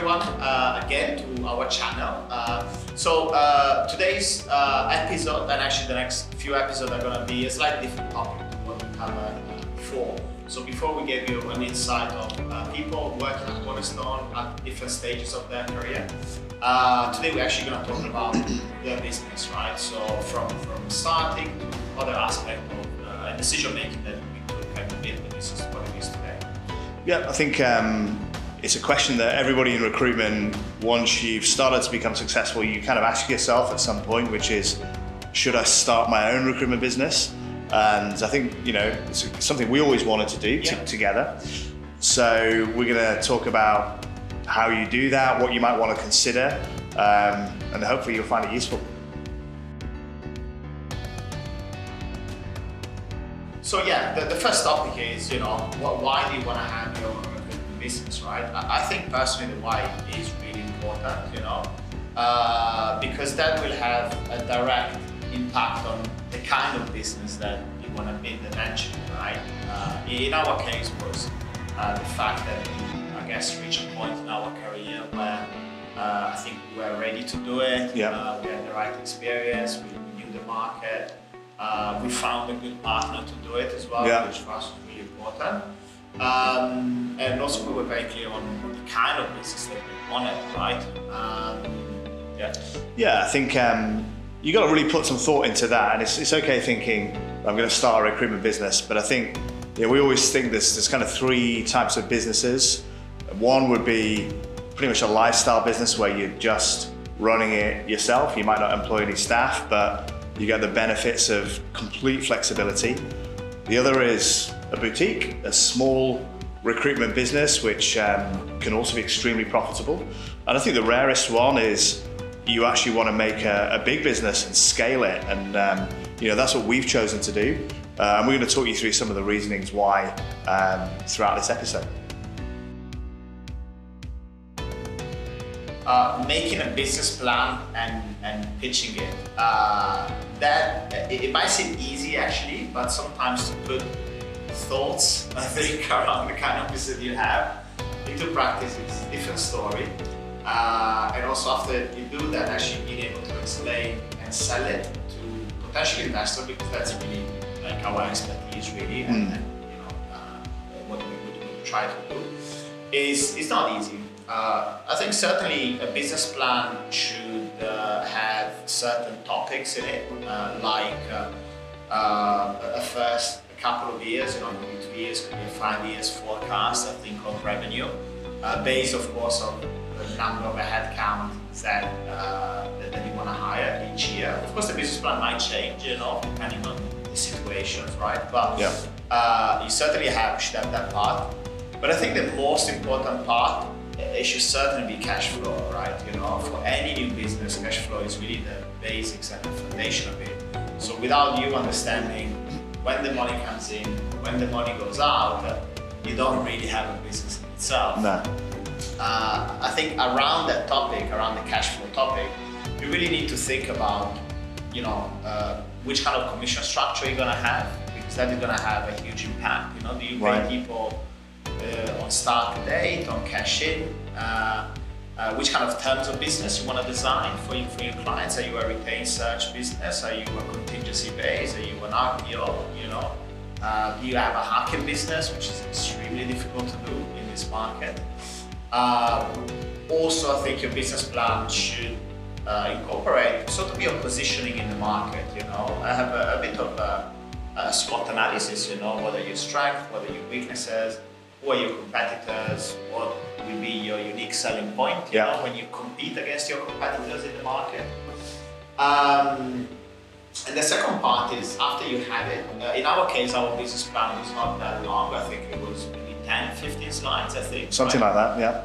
everyone again to our channel. Today's episode, and actually the next few episodes, are going to be a slightly different topic to what we covered before. So before we gave you an insight of people working at Cornerstone at different stages of their career, today we're actually going to talk about their business, right? So from starting to other aspects of decision making that we took and build the business to what it is today. Yeah, I think it's a question that everybody in recruitment, once you've started to become successful, you kind of ask yourself at some point, which is, should I start my own recruitment business? And I think, it's something we always wanted to do together. So we're going to talk about how you do that, what you might want to consider, and hopefully you'll find it useful. So the first topic is, why do you want to have your own recruitment business, right? I think personally the why is really important, because that will have a direct impact on the kind of business that you want to build eventually, right? In our case was the fact that we, I guess, reached a point in our career where I think we were ready to do it. Yeah. We had the right experience, we knew the market. We found a good partner to do it as well, which for us was really important. And also we were very clear on the kind of business that we wanted, right? I think you got to really put some thought into that, and it's okay thinking I'm going to start a recruitment business, but I think we always think there's kind of three types of businesses. One would be pretty much a lifestyle business where you're just running it yourself. You might not employ any staff, but you get the benefits of complete flexibility. The other is a boutique, a small recruitment business, which can also be extremely profitable. And I think the rarest one is you actually want to make a big business and scale it. And that's what we've chosen to do. And we're going to talk you through some of the reasonings why throughout this episode. Making a business plan and pitching it. That it might seem easy actually, but sometimes to put thoughts, I think, around the kind of business you have into practice is a different story. And also after you do that, actually being able to explain and sell it to potential investors, because that's really like our expertise really, and what we would try to do is not easy. I think certainly a business plan should have certain topics in it, like a first couple of years, could be 2 years, could be 5 years forecast, I think, of revenue, based of course on the number of a headcount that you want to hire each year. Of course the business plan might change, depending on the situations, right? But you certainly should have that part. But I think the most important part, it should certainly be cash flow, right? For any new business, cash flow is really the basics and the foundation of it. So without you understanding when the money comes in, when the money goes out, you don't really have a business in itself. No. I think around that topic, around the cash flow topic, you really need to think about, which kind of commission structure you're gonna have, because that is gonna have a huge impact. Do you pay people on start to date, on cash in, which kind of terms of business you want to design for your clients? Are you a retained search business? Are you a contingency base? Are you an RPO? Do you have a hacking business, which is extremely difficult to do in this market? Also, I think your business plan should incorporate sort of your positioning in the market. I have a bit of a SWOT analysis. What are your strengths, what are your weaknesses, who are your competitors, what will be your unique selling point, when you compete against your competitors in the market. And the second part is after you have it, in our case, our business plan was not that long. I think it was maybe 10, 15 slides, I think. Something like that, yeah.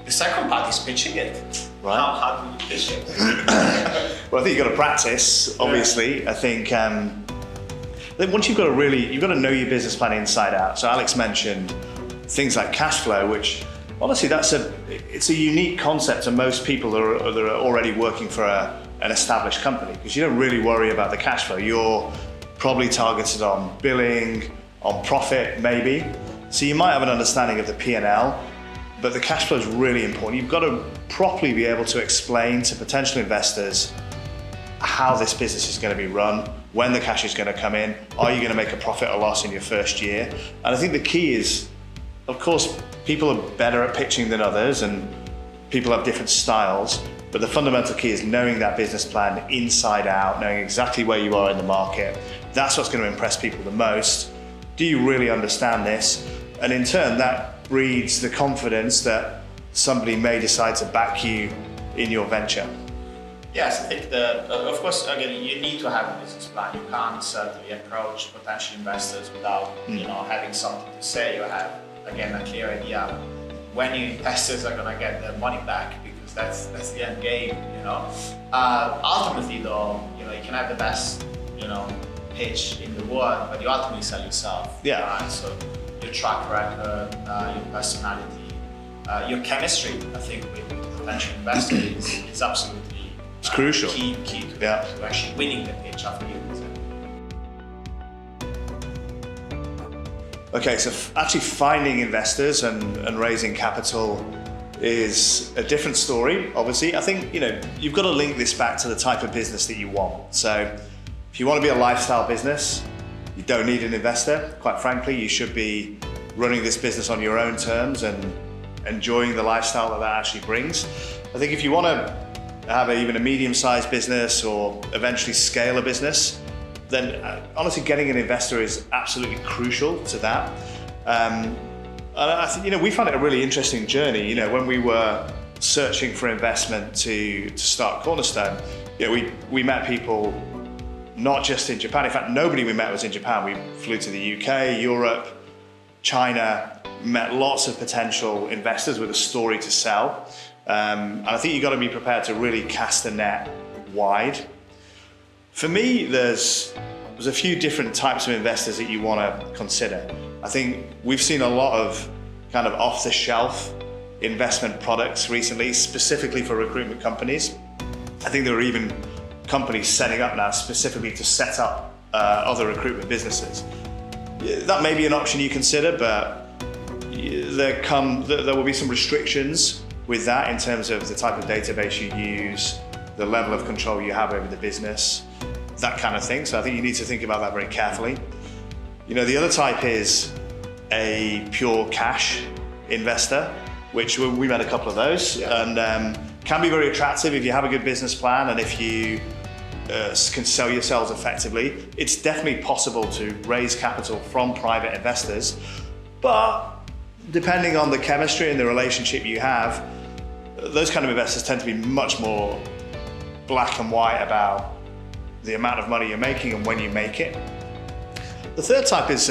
The second part is pitching it. Right. How do you pitch it? Well, I think you've got to practice, obviously. Yeah. I think once you've got to know your business plan inside out. So Alex mentioned things like cash flow, which honestly, it's a unique concept to most people that are already working for an established company, because you don't really worry about the cash flow. You're probably targeted on billing, on profit maybe. So you might have an understanding of the P&L, but the cash flow is really important. You've got to properly be able to explain to potential investors how this business is going to be run, when the cash is going to come in, are you going to make a profit or loss in your first year? And I think the key is, of course, people are better at pitching than others and people have different styles, but the fundamental key is knowing that business plan inside out, knowing exactly where you are in the market. That's what's going to impress people the most. Do you really understand this? And in turn, that breeds the confidence that somebody may decide to back you in your venture. Yes, I think that, of course, again, you need to have a business plan. You can't certainly approach potential investors without, having something to say. You have, again, a clear idea when your investors are going to get their money back, because that's the end game, Ultimately, though, you can have the best, pitch in the world, but you ultimately sell yourself. Yeah. Right? So your track record, your personality, your chemistry, I think, with potential investors is absolutely it's crucial. Key to actually winning the pitch after you present. Okay, so actually finding investors and raising capital is a different story, obviously. I think, you've got to link this back to the type of business that you want. So if you want to be a lifestyle business, you don't need an investor. Quite frankly, you should be running this business on your own terms and enjoying the lifestyle that actually brings. I think if you want to have even a medium-sized business or eventually scale a business, then honestly getting an investor is absolutely crucial to that. And I think, we found it a really interesting journey. When we were searching for investment to start Cornerstone, we met people not just in Japan. In fact, nobody we met was in Japan. We flew to the UK, Europe, China, met lots of potential investors with a story to sell. And I think you've got to be prepared to really cast the net wide. For me, there's a few different types of investors that you want to consider. I think we've seen a lot of kind of off-the-shelf investment products recently, specifically for recruitment companies. I think there are even companies setting up now specifically to set up other recruitment businesses. That may be an option you consider, but there will be some restrictions with that in terms of the type of database you use, the level of control you have over the business, that kind of thing. So I think you need to think about that very carefully. The other type is a pure cash investor, which we met a couple of those, and can be very attractive if you have a good business plan and if you can sell yourselves effectively. It's definitely possible to raise capital from private investors, but depending on the chemistry and the relationship you have, those kind of investors tend to be much more black and white about the amount of money you're making and when you make it. The third type is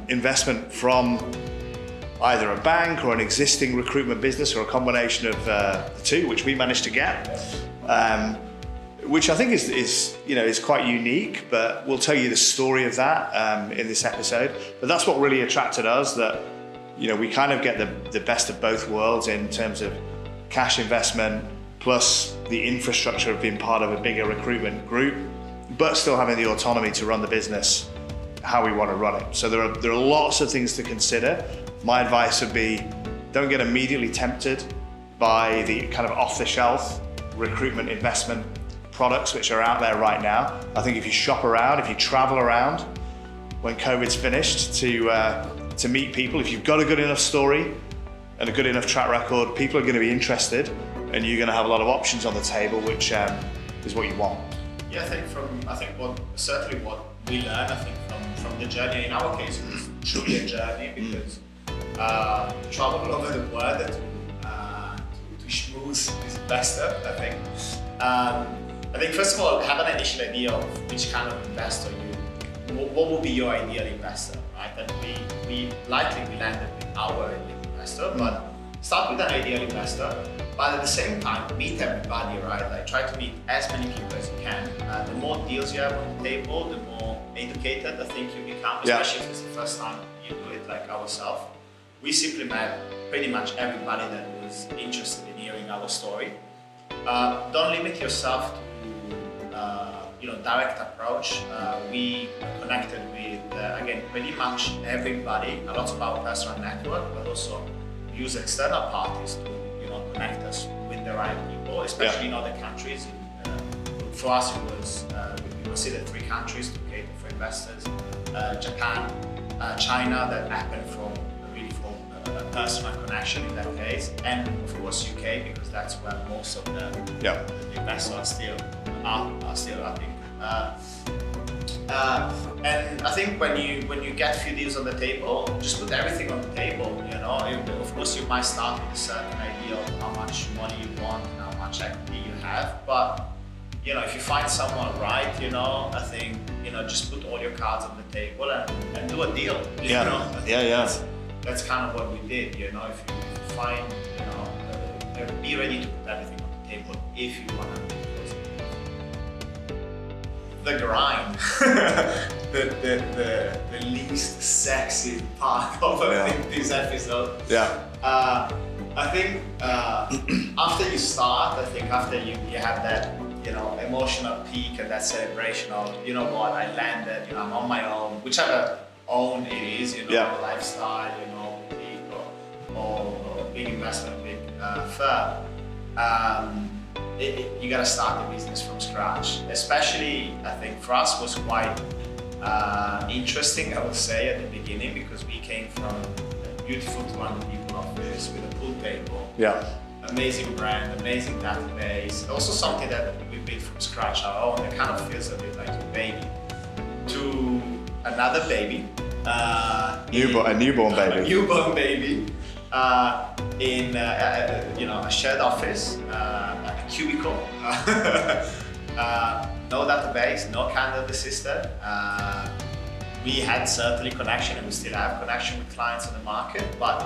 investment from either a bank or an existing recruitment business or a combination of the two, which we managed to get, which I think is quite unique, but we'll tell you the story of that in this episode. But that's what really attracted us, that we kind of get the best of both worlds in terms of cash investment plus the infrastructure of being part of a bigger recruitment group, but still having the autonomy to run the business how we want to run it. So there are lots of things to consider. My advice would be, don't get immediately tempted by the kind of off-the-shelf recruitment investment products which are out there right now. I think if you shop around, if you travel around when COVID's finished to meet people, if you've got a good enough story and a good enough track record, people are going to be interested and you're going to have a lot of options on the table, which is what you want. Yeah, I think what we learned, from the journey, in our case, it was truly a journey because travel all over the world to schmooze this investor, I think. I think first of all, have an initial idea of which kind of investor what would be your ideal investor, right? And we landed with our ideal investor, but start with an ideal investor, but at the same time, meet everybody, right? Like try to meet as many people as you can. The more deals you have on the table, the more educated I think you become, especially if it's the first time you do it, like ourselves. We simply met pretty much everybody that was interested in hearing our story. Don't limit yourself to direct approach. We connected with again pretty much everybody, a lot of our personal network, but also use external parties to, connect us with the right people, especially in other countries. For us, it was we considered 3 countries to cater for investors: Japan, China, that happened from a personal connection in that case, and of course UK, because that's where most of the investors are still, I think. And I think when you get a few deals on the table, just put everything on the table. Of course you might start with a certain idea of how much money you want and how much equity you have, but if you find someone right, I think just put all your cards on the table and do a deal. That's kind of what we did. If you find, be ready to put everything on the table if you want to. The grind, the least sexy part of this episode. I think after you start, after you have that emotional peak and that celebration of what, I landed, I'm on my own, whichever own it is, lifestyle, big or big investment, big firm. You gotta start the business from scratch. Especially, I think for us was quite interesting, I would say, at the beginning, because we came from a beautiful 200 people office with a pool table. Amazing brand, amazing database. Also something that we built from scratch, our own. It kind of feels a bit like a baby. To another baby. A newborn baby. A newborn baby. In a shared office, a cubicle, no database, no calendar system. We had certainly connection, and we still have connection with clients on the market, but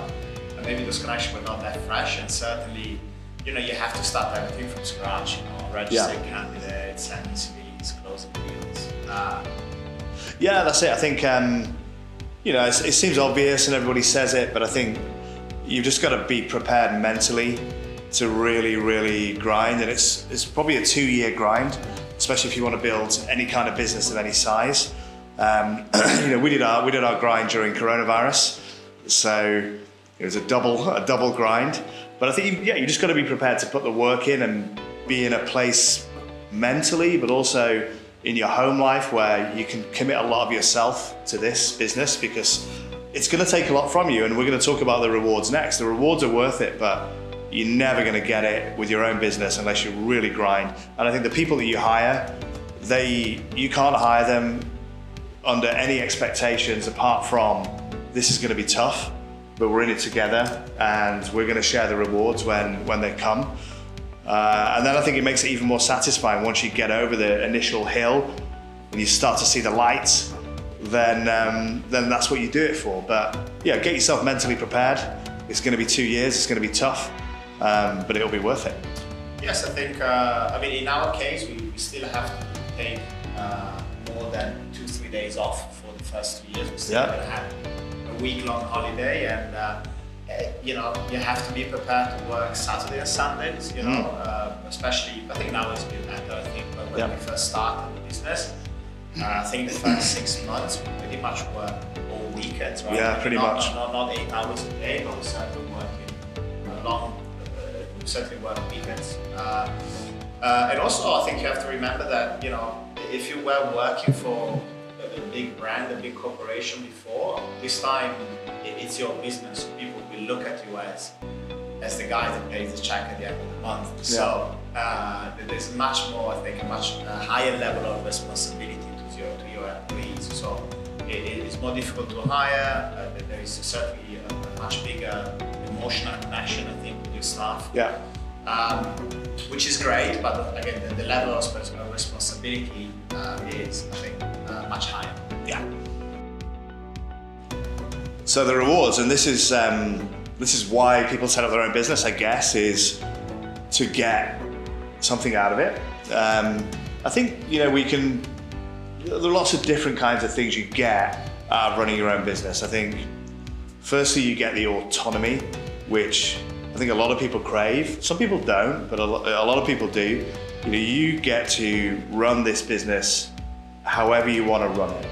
maybe those connections were not that fresh, and certainly, you have to start everything from scratch, registering candidates, sending CVs, closing deals. That's it. I think, it seems obvious and everybody says it, but I think you've just got to be prepared mentally to really, really grind, and it's probably a 2-year grind, especially if you want to build any kind of business of any size. We did our grind during coronavirus, so it was a double grind. But I think you just got to be prepared to put the work in and be in a place mentally, but also in your home life where you can commit a lot of yourself to this business, because it's going to take a lot from you, and we're going to talk about the rewards next. The rewards are worth it, but you're never going to get it with your own business unless you really grind. And I think the people that you hire, you can't hire them under any expectations apart from this is going to be tough, but we're in it together and we're going to share the rewards when they come. And then I think it makes it even more satisfying once you get over the initial hill and you start to see the lights. Then that's what you do it for. But get yourself mentally prepared. It's going to be 2 years. It's going to be tough, but it'll be worth it. Yes, I think. In our case, we still have to take more than 2-3 days off for the first 2 years. We still going to have a week-long holiday, and you have to be prepared to work Saturday and Sundays. Especially, I think now it's been better. I think, but when we first started the business. I think the first 6 months we pretty much work all weekends, right? Yeah, pretty much. Not 8 hours a day, but we certainly work weekends. And also, I think you have to remember that if you were working for a big brand, a big corporation before, this time it's your business. People will look at you as the guy that pays the check at the end of the month. Yeah. So there's much more, I think, a much higher level of responsibility to your employees. So it's more difficult to hire. There is certainly a much bigger emotional connection, I think, with your staff. Yeah. Which is great, but again, the level of responsibility is, I think, much higher. Yeah. So the rewards, and this is why people set up their own business, I guess, is to get something out of it. I think there are lots of different kinds of things you get out of running your own business. I think firstly you get the autonomy, which I think a lot of people crave. Some people don't, but a lot of people do. You get to run this business however you want to run it,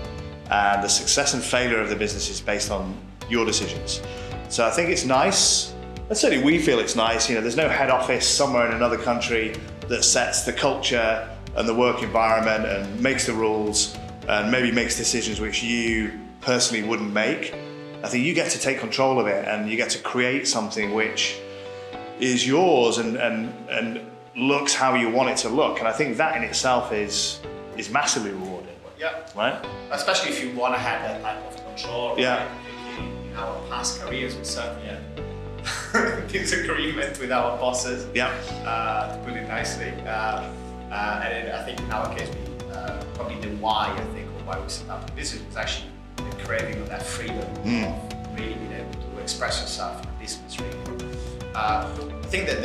and the success and failure of the business is based on your decisions. So I think it's nice And certainly we feel it's nice. There's no head office somewhere in another country that sets the culture and the work environment and makes the rules and maybe makes decisions which you personally wouldn't make. I think you get to take control of it and you get to create something which is yours and looks how you want it to look. And I think that in itself is massively rewarding. Yeah. Right? Especially if you want to have that type of control. Right? Yeah. In our past careers, we certainly had disagreement with our bosses. Yeah. To put it nicely. And I think in our case, probably the why, I think, or why we set up the business was actually the craving of that freedom of really being able to express yourself in a business, really. I think that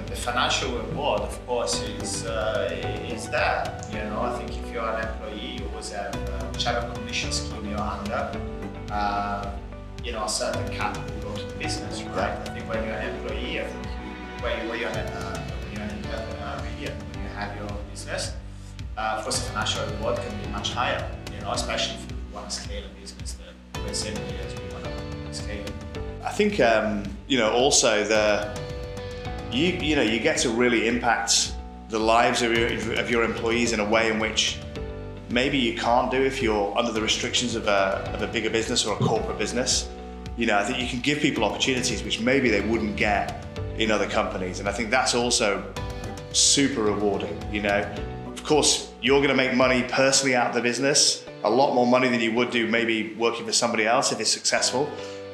the financial reward, of course, is there. I think if you're an employee, you always have whichever commission scheme you're under. A certain capital goes to the business, right? Yeah. I think when you're an employee, I think when you're an entrepreneur, really, and when you have your own business, of course, the financial reward can be much higher. Especially if you want to scale a business that we're saying as we want to scale. I think also you get to really impact the lives of your employees in a way in which maybe you can't do if you're under the restrictions of a bigger business or a corporate business. I think you can give people opportunities which maybe they wouldn't get in other companies, and I think that's also super rewarding. Of course, you're going to make money personally out of the business, a lot more money than you would do maybe working for somebody else if it's successful.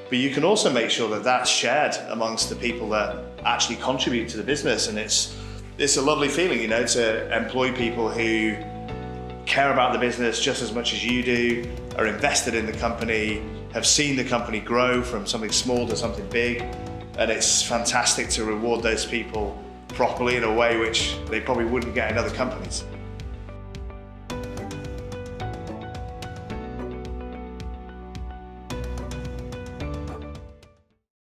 But you can also make sure that that's shared amongst the people that actually contribute to the business. And it's a lovely feeling, to employ people who care about the business just as much as you do, are invested in the company, have seen the company grow from something small to something big. And it's fantastic to reward those people properly in a way which they probably wouldn't get in other companies.